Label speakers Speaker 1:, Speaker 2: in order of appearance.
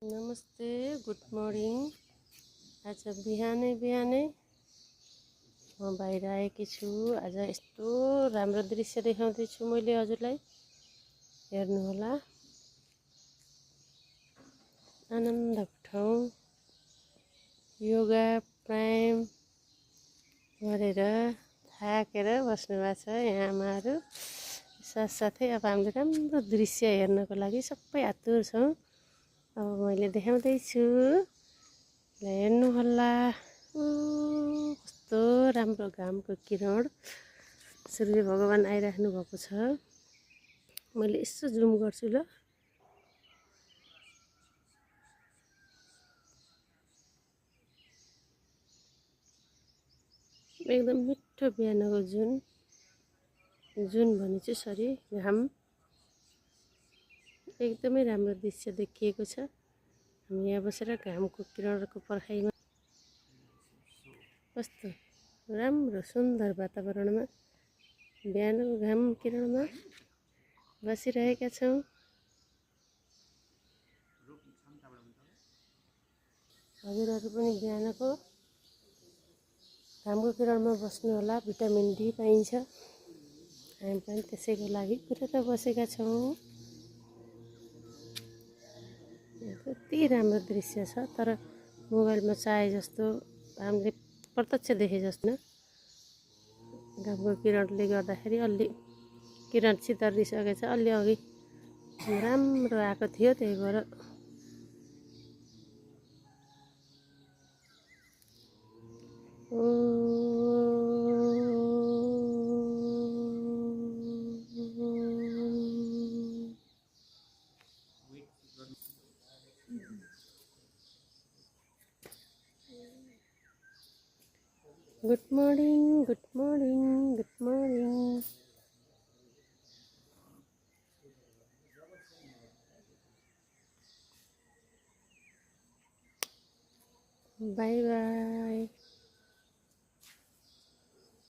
Speaker 1: नमस्ते, good morning. आज बिहानै बिहानै म बाहिर आएकी छु। आज यस्तो राम्रो दृश्य देखाउँदैछु मैले हजुरलाई, हेर्नुहोला, आनन्द उठाउँ। योगा प्राणायाम गरेर थाकेर बस्नु भएको छ यहाँ आमाहरू। साथसाथै अब हामीले राम्रो दृश्य हेर्नको लागि सबै आतुर छौँ। अब मैले देखाउँदैछु, हेर्नुहोला, कस्तो राम्रो घामको किरण, सूर्य भगवान आइराख्नु भएको छ। मैले यसो जुम गर्छु ल। एकदम मिठो बिहानको जुन भनेछु, सरी, घाम। एकदमै राम्रो दृश्य देखिएको छ। हामी यहाँ बसेर घामको किरणको पर्खाइमा कस्तो राम्रो सुन्दर वातावरणमा बिहानको घाम किरणमा बसिरहेका छौँ। हजुरहरू पनि बिहानको घामको किरणमा बस्नु होला, भिटामिन डी पाइन्छ। हामी पनि त्यसैको लागि पुरा त बसेका छौँ। यति राम्रो दृश्य छ, तर मोबाइलमा चाहे जस्तो हामीले प्रत्यक्ष देखे जस्तो घामको किरणले गर्दाखेरि अलि किरण चितरिसकेछ। अलि अघि राम्रो आएको थियो, त्यही भएर good morning, good morning, good morning. By by.